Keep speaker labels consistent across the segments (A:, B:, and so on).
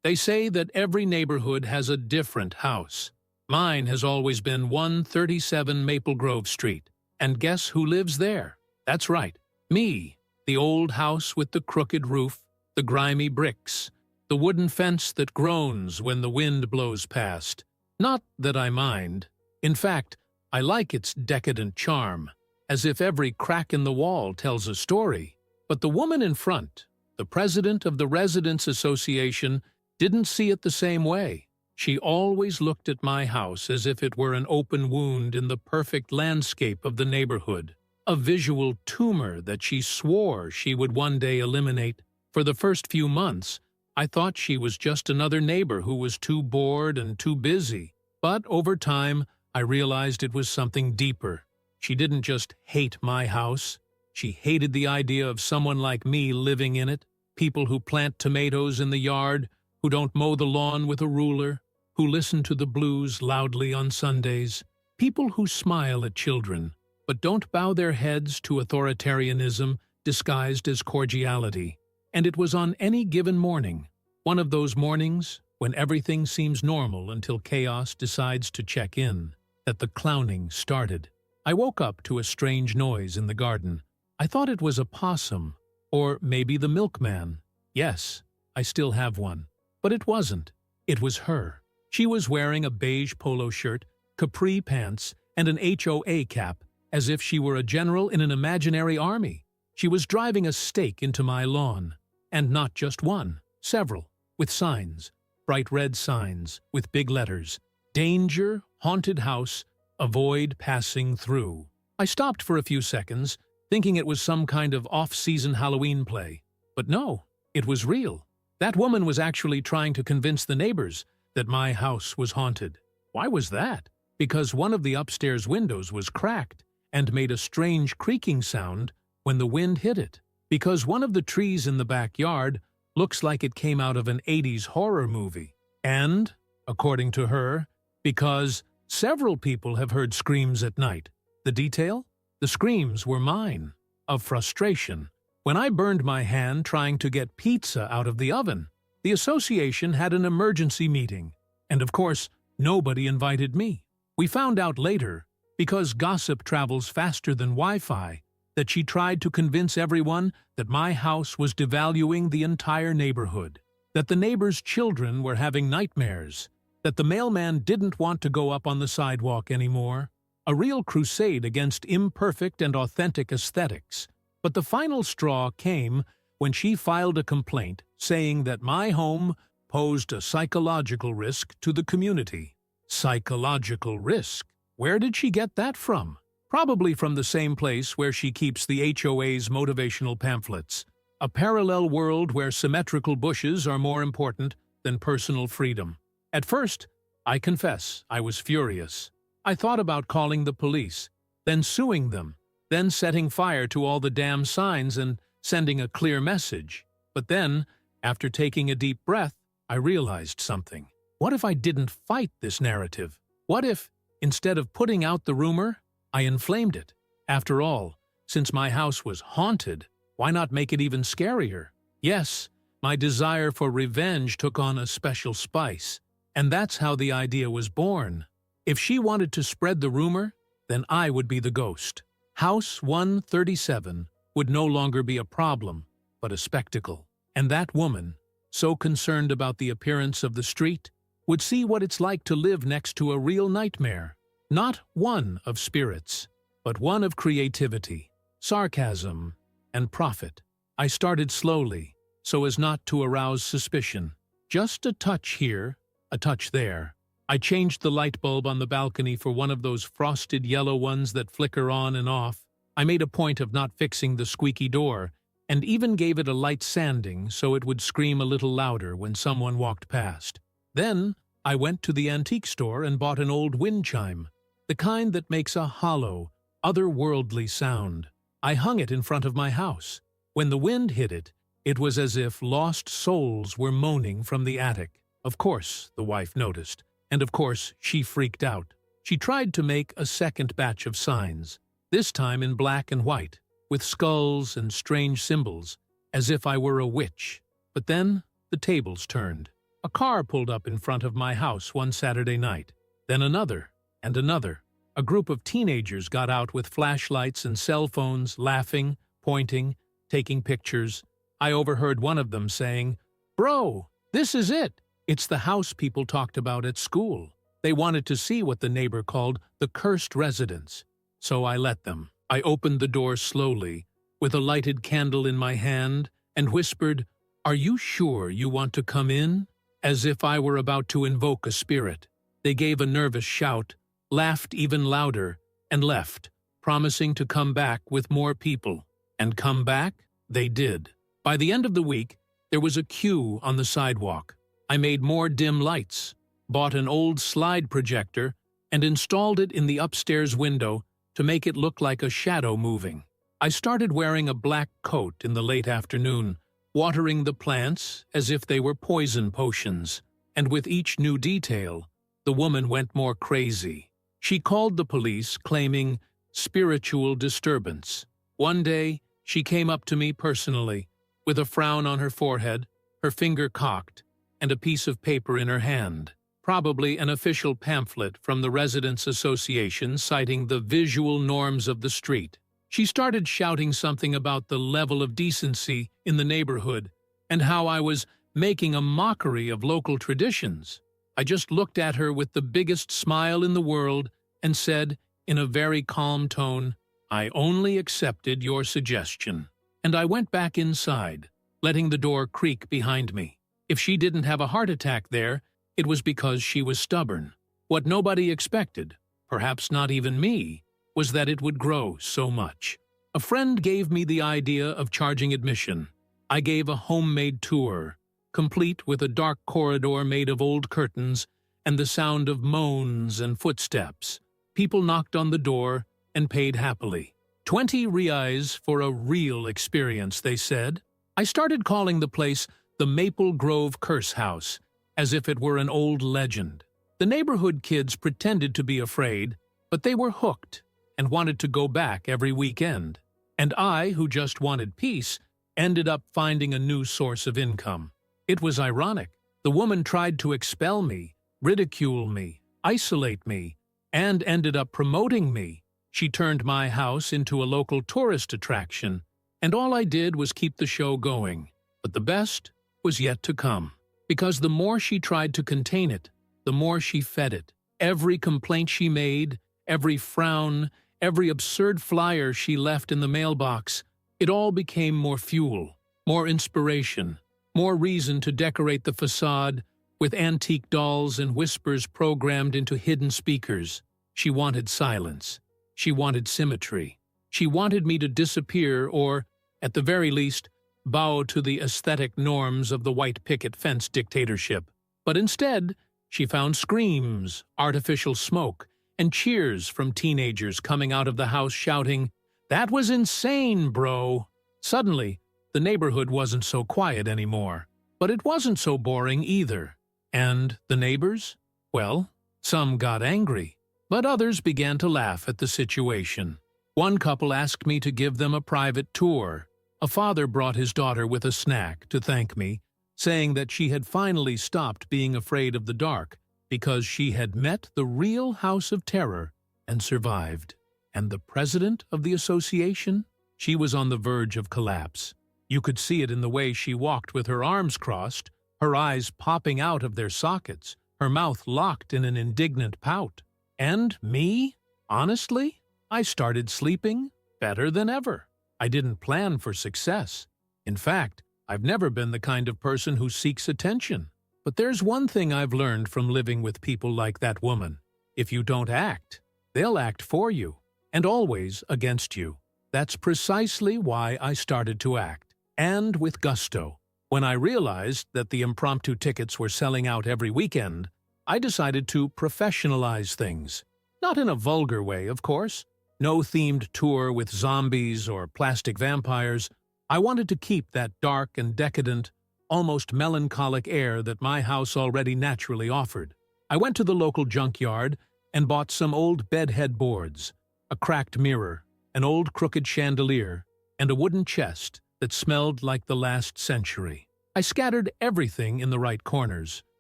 A: They say that every neighborhood has a different house. Mine has always been 137 Maple Grove Street. And guess who lives there? That's right, me. The old house with the crooked roof, the grimy bricks, the wooden fence that groans when the wind blows past. Not that I mind. In fact, I like its decadent charm, as if every crack in the wall tells a story. But the woman in front, the president of the Residents Association, didn't see it the same way. She always looked at my house as if it were an open wound in the perfect landscape of the neighborhood, a visual tumor that she swore she would one day eliminate. For the first few months, I thought she was just another neighbor who was too bored and too busy. But over time, I realized it was something deeper. She didn't just hate my house. She hated the idea of someone like me living in it, people who plant tomatoes in the yard, who don't mow the lawn with a ruler, who listen to the blues loudly on Sundays, people who smile at children, but don't bow their heads to authoritarianism disguised as cordiality. And it was on any given morning, one of those mornings when everything seems normal until chaos decides to check in, that the clowning started. I woke up to a strange noise in the garden. I thought it was a possum, or maybe the milkman. Yes, I still have one. But it wasn't. It was her. She was wearing a beige polo shirt, capri pants, and an HOA cap, as if she were a general in an imaginary army. She was driving a stake into my lawn. And not just one, several, with signs, bright red signs, with big letters. Danger, haunted house, avoid passing through. I stopped for a few seconds, thinking it was some kind of off-season Halloween play. But no, it was real. That woman was actually trying to convince the neighbors that my house was haunted. Why was that? Because one of the upstairs windows was cracked and made a strange creaking sound when the wind hit it. Because one of the trees in the backyard looks like it came out of an 80s horror movie. And, according to her, because several people have heard screams at night. The detail? The screams were mine, of frustration. When I burned my hand trying to get pizza out of the oven, the association had an emergency meeting, and of course, nobody invited me. We found out later, because gossip travels faster than Wi-Fi, that she tried to convince everyone that my house was devaluing the entire neighborhood, that the neighbors' children were having nightmares, that the mailman didn't want to go up on the sidewalk anymore. A real crusade against imperfect and authentic aesthetics. But the final straw came when she filed a complaint saying that my home posed a psychological risk to the community. Psychological risk? Where did she get that from? Probably from the same place where she keeps the HOA's motivational pamphlets. A parallel world where symmetrical bushes are more important than personal freedom. At first, I confess, I was furious. I thought about calling the police, then suing them, then setting fire to all the damn signs and sending a clear message. But then, after taking a deep breath, I realized something. What if I didn't fight this narrative? What if, instead of putting out the rumor, I inflamed it? After all, since my house was haunted, why not make it even scarier? Yes, my desire for revenge took on a special spice, and that's how the idea was born. If she wanted to spread the rumor, then I would be the ghost. House 137 would no longer be a problem, but a spectacle. And that woman, so concerned about the appearance of the street, would see what it's like to live next to a real nightmare. Not one of spirits, but one of creativity, sarcasm, and profit. I started slowly, so as not to arouse suspicion. Just a touch here, a touch there. I changed the light bulb on the balcony for one of those frosted yellow ones that flicker on and off. I made a point of not fixing the squeaky door, and even gave it a light sanding so it would scream a little louder when someone walked past. Then I went to the antique store and bought an old wind chime, the kind that makes a hollow, otherworldly sound. I hung it in front of my house. When the wind hit it, it was as if lost souls were moaning from the attic. Of course, the wife noticed. And of course, she freaked out. She tried to make a second batch of signs, this time in black and white, with skulls and strange symbols, as if I were a witch. But then the tables turned. A car pulled up in front of my house one Saturday night. Then another, and another. A group of teenagers got out with flashlights and cell phones, laughing, pointing, taking pictures. I overheard one of them saying, "Bro, this is it. It's the house people talked about at school." They wanted to see what the neighbor called the cursed residence. So I let them. I opened the door slowly, with a lighted candle in my hand, and whispered, "Are you sure you want to come in?" As if I were about to invoke a spirit. They gave a nervous shout, laughed even louder, and left, promising to come back with more people. And come back they did. By the end of the week, there was a queue on the sidewalk. I made more dim lights, bought an old slide projector, and installed it in the upstairs window to make it look like a shadow moving. I started wearing a black coat in the late afternoon, watering the plants as if they were poison potions, and with each new detail, the woman went more crazy. She called the police, claiming spiritual disturbance. One day, she came up to me personally, with a frown on her forehead, her finger cocked, and a piece of paper in her hand, probably an official pamphlet from the Residents' Association citing the visual norms of the street. She started shouting something about the level of decency in the neighborhood and how I was making a mockery of local traditions. I just looked at her with the biggest smile in the world and said, in a very calm tone, "I only accepted your suggestion." And I went back inside, letting the door creak behind me. If she didn't have a heart attack there, it was because she was stubborn. What nobody expected, perhaps not even me, was that it would grow so much. A friend gave me the idea of charging admission. I gave a homemade tour, complete with a dark corridor made of old curtains and the sound of moans and footsteps. People knocked on the door and paid happily. 20 reais for a real experience, they said. I started calling the place the Maple Grove Curse House, as if it were an old legend. The neighborhood kids pretended to be afraid, but they were hooked and wanted to go back every weekend. And I, who just wanted peace, ended up finding a new source of income. It was ironic. The woman tried to expel me, ridicule me, isolate me, and ended up promoting me. She turned my house into a local tourist attraction, and all I did was keep the show going. But the best was yet to come, because the more she tried to contain it, the more she fed it. Every complaint she made, every frown, every absurd flyer she left in the mailbox, it all became more fuel, more inspiration, more reason to decorate the facade with antique dolls and whispers programmed into hidden speakers. She wanted silence. She wanted symmetry. She wanted me to disappear or, at the very least, bow to the aesthetic norms of the white picket fence dictatorship. But instead, she found screams, artificial smoke, and cheers from teenagers coming out of the house shouting, "That was insane, bro!" Suddenly, the neighborhood wasn't so quiet anymore. But it wasn't so boring either. And the neighbors? Well, some got angry, but others began to laugh at the situation. One couple asked me to give them a private tour. A father brought his daughter with a snack to thank me, saying that she had finally stopped being afraid of the dark because she had met the real House of Terror and survived. And the president of the association? She was on the verge of collapse. You could see it in the way she walked with her arms crossed, her eyes popping out of their sockets, her mouth locked in an indignant pout. And me? Honestly, I started sleeping better than ever. I didn't plan for success. In fact, I've never been the kind of person who seeks attention. But there's one thing I've learned from living with people like that woman. If you don't act, they'll act for you, and always against you. That's precisely why I started to act, and with gusto. When I realized that the impromptu tickets were selling out every weekend, I decided to professionalize things. Not in a vulgar way, of course. No themed tour with zombies or plastic vampires. I wanted to keep that dark and decadent, almost melancholic air that my house already naturally offered. I went to the local junkyard and bought some old bed headboards, a cracked mirror, an old crooked chandelier, and a wooden chest that smelled like the last century. I scattered everything in the right corners,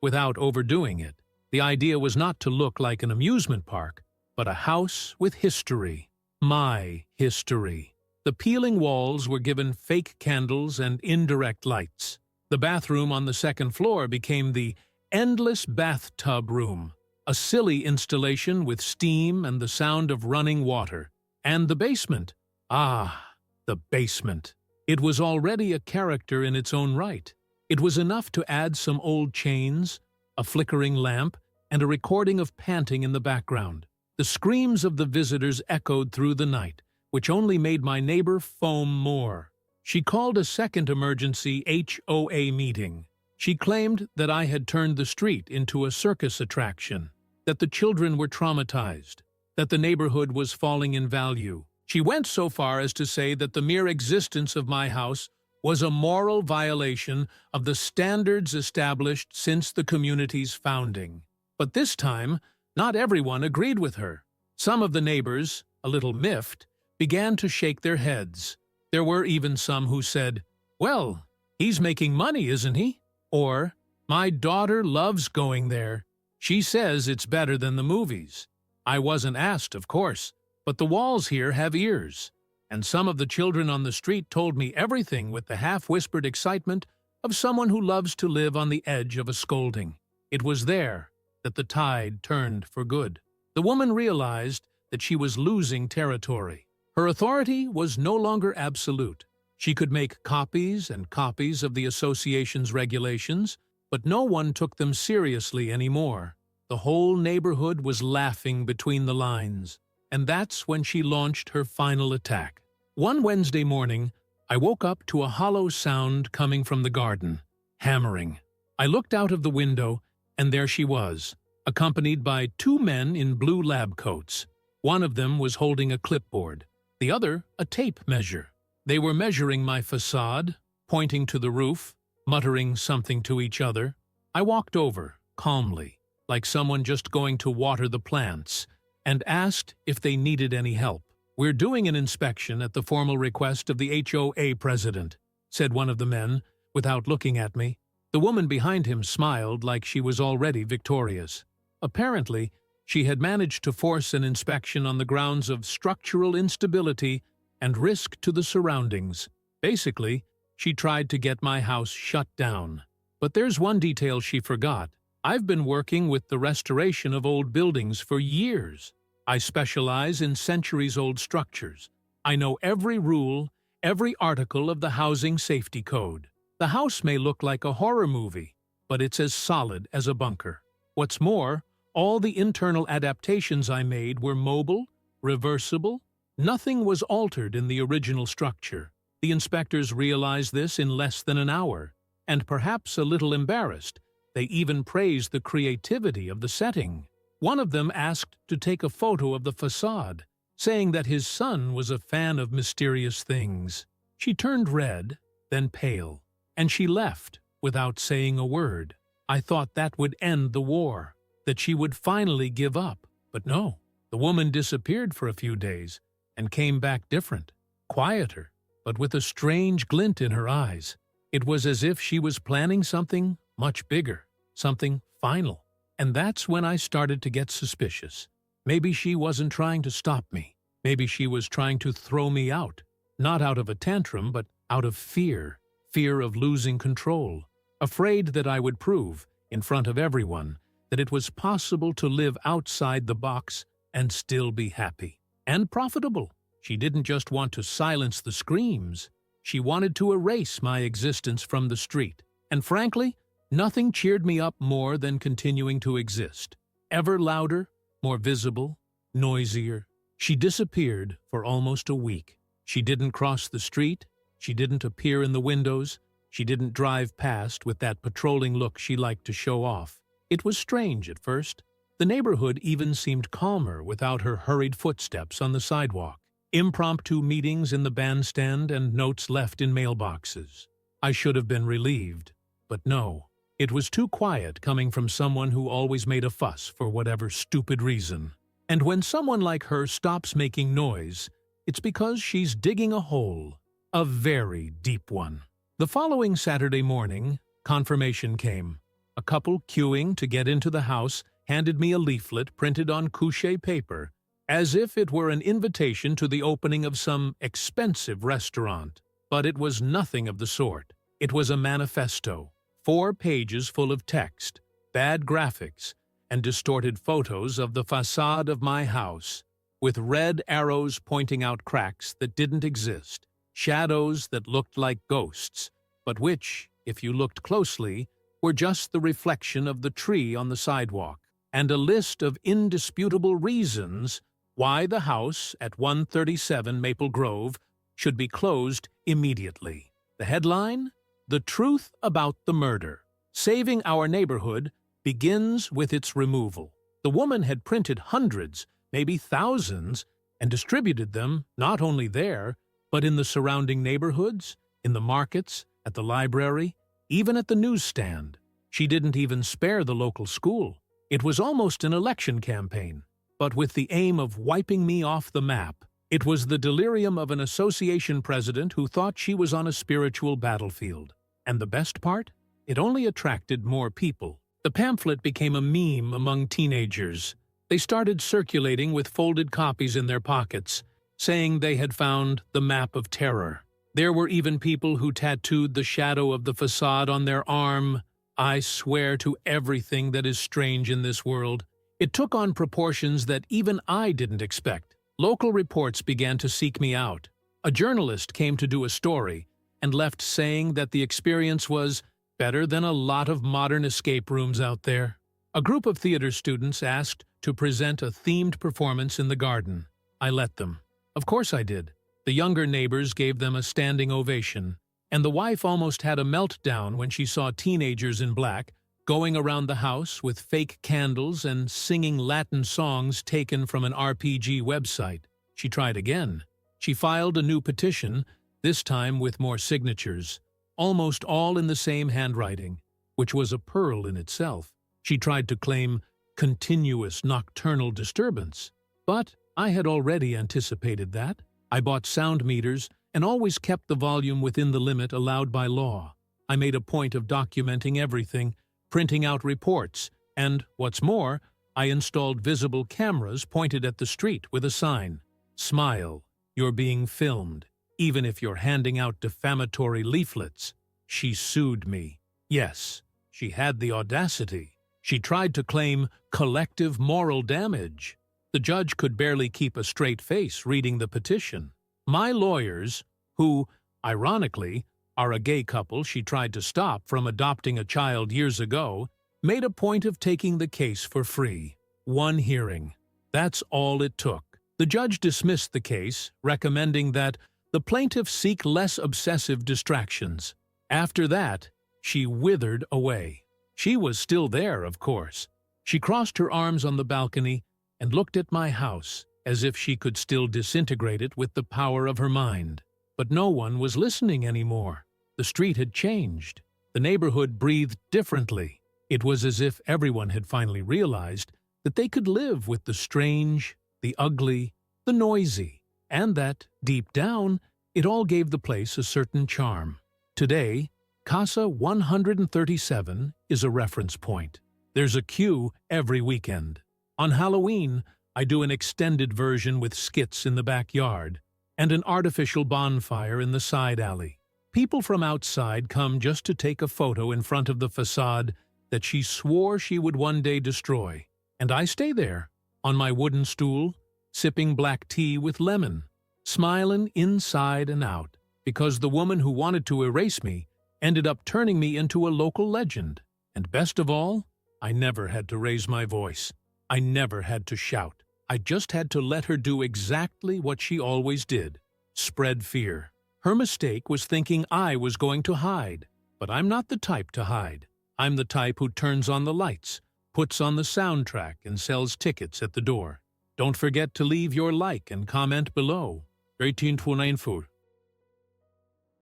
A: without overdoing it. The idea was not to look like an amusement park, but a house with history. My history. The peeling walls were given fake candles and indirect lights. The bathroom on the second floor became the endless bathtub room, a silly installation with steam and the sound of running water. And the basement. Ah, the basement. It was already a character in its own right. It was enough to add some old chains, a flickering lamp, and a recording of panting in the background. The screams of the visitors echoed through the night, which only made my neighbor foam more. She called a second emergency HOA meeting. She claimed that I had turned the street into a circus attraction, that the children were traumatized, that the neighborhood was falling in value. She went so far as to say that the mere existence of my house was a moral violation of the standards established since the community's founding. But this time, not everyone agreed with her. Some of the neighbors, a little miffed, began to shake their heads. There were even some who said, "Well, he's making money, isn't he?" Or, "My daughter loves going there. She says it's better than the movies." I wasn't asked, of course, but the walls here have ears, and some of the children on the street told me everything with the half-whispered excitement of someone who loves to live on the edge of a scolding. It was there that the tide turned for good. The woman realized that she was losing territory. Her authority was no longer absolute. She could make copies and copies of the association's regulations, but no one took them seriously anymore. The whole neighborhood was laughing between the lines, and that's when she launched her final attack. One Wednesday morning, I woke up to a hollow sound coming from the garden, hammering. I looked out of the window, and there she was, accompanied by two men in blue lab coats. One of them was holding a clipboard, the other a tape measure. They were measuring my facade, pointing to the roof, muttering something to each other. I walked over, calmly, like someone just going to water the plants, and asked if they needed any help. "We're doing an inspection at the formal request of the HOA president," said one of the men, without looking at me. The woman behind him smiled like she was already victorious. Apparently, she had managed to force an inspection on the grounds of structural instability and risk to the surroundings. Basically, she tried to get my house shut down. But there's one detail she forgot. I've been working with the restoration of old buildings for years. I specialize in centuries-old structures. I know every rule, every article of the Housing Safety Code. The house may look like a horror movie, but it's as solid as a bunker. What's more, all the internal adaptations I made were mobile, reversible. Nothing was altered in the original structure. The inspectors realized this in less than an hour, and perhaps a little embarrassed, they even praised the creativity of the setting. One of them asked to take a photo of the facade, saying that his son was a fan of mysterious things. She turned red, then pale, and she left without saying a word. I thought that would end the war, that she would finally give up. But no, the woman disappeared for a few days and came back different, quieter, but with a strange glint in her eyes. It was as if she was planning something much bigger, something final. And that's when I started to get suspicious. Maybe she wasn't trying to stop me. Maybe she was trying to throw me out, not out of a tantrum, but out of fear. Fear of losing control, afraid that I would prove, in front of everyone, that it was possible to live outside the box and still be happy. And profitable. She didn't just want to silence the screams. She wanted to erase my existence from the street. And frankly, nothing cheered me up more than continuing to exist. Ever louder, more visible, noisier. She disappeared for almost a week. She didn't cross the street. She didn't appear in the windows. She didn't drive past with that patrolling look she liked to show off. It was strange at first. The neighborhood even seemed calmer without her hurried footsteps on the sidewalk, impromptu meetings in the bandstand, and notes left in mailboxes. I should have been relieved, but no. It was too quiet coming from someone who always made a fuss for whatever stupid reason. And when someone like her stops making noise, it's because she's digging a hole. A very deep one. The following Saturday morning, confirmation came. A couple queuing to get into the house handed me a leaflet printed on couché paper, as if it were an invitation to the opening of some expensive restaurant. But it was nothing of the sort. It was a manifesto, 4 pages full of text, bad graphics, and distorted photos of the facade of my house, with red arrows pointing out cracks that didn't exist, shadows that looked like ghosts, but which, if you looked closely, were just the reflection of the tree on the sidewalk, and a list of indisputable reasons why the house at 137 Maple Grove should be closed immediately. The headline? The Truth About the Murder. Saving Our Neighborhood begins with its removal. The woman had printed hundreds, maybe thousands, and distributed them not only there, but in the surrounding neighborhoods, in the markets, at the library, even at the newsstand. She didn't even spare the local school. It was almost an election campaign, but with the aim of wiping me off the map. It was the delirium of an association president who thought she was on a spiritual battlefield. And the best part? It only attracted more people. The pamphlet became a meme among teenagers. They started circulating with folded copies in their pockets, saying they had found the map of terror. There were even people who tattooed the shadow of the facade on their arm. I swear to everything that is strange in this world. It took on proportions that even I didn't expect. Local reports began to seek me out. A journalist came to do a story and left saying that the experience was better than a lot of modern escape rooms out there. A group of theater students asked to present a themed performance in the garden. I let them. Of course I did. The younger neighbors gave them a standing ovation, and the wife almost had a meltdown when she saw teenagers in black going around the house with fake candles and singing Latin songs taken from an RPG website. She tried again. She filed a new petition, this time with more signatures, almost all in the same handwriting, which was a pearl in itself. She tried to claim continuous nocturnal disturbance. But I had already anticipated that. I bought sound meters and always kept the volume within the limit allowed by law. I made a point of documenting everything, printing out reports, and, what's more, I installed visible cameras pointed at the street with a sign. Smile, you're being filmed, even if you're handing out defamatory leaflets. She sued me. Yes, she had the audacity. She tried to claim collective moral damage. The judge could barely keep a straight face reading the petition. My lawyers, who, ironically, are a gay couple she tried to stop from adopting a child years ago, made a point of taking the case for free. 1 hearing. That's all it took. The judge dismissed the case, recommending that the plaintiff seek less obsessive distractions. After that, she withered away. She was still there, of course. She crossed her arms on the balcony and looked at my house as if she could still disintegrate it with the power of her mind. But no one was listening anymore. The street had changed. The neighborhood breathed differently. It was as if everyone had finally realized that they could live with the strange, the ugly, the noisy, and that, deep down, it all gave the place a certain charm. Today, Casa 137 is a reference point. There's a queue every weekend. On Halloween, I do an extended version with skits in the backyard and an artificial bonfire in the side alley. People from outside come just to take a photo in front of the facade that she swore she would one day destroy. And I stay there, on my wooden stool, sipping black tea with lemon, smiling inside and out, because the woman who wanted to erase me ended up turning me into a local legend. And best of all, I never had to raise my voice. I never had to shout. I just had to let her do exactly what she always did, spread fear. Her mistake was thinking I was going to hide. But I'm not the type to hide. I'm the type who turns on the lights, puts on the soundtrack, and sells tickets at the door. Don't forget to leave your like and comment below. 1829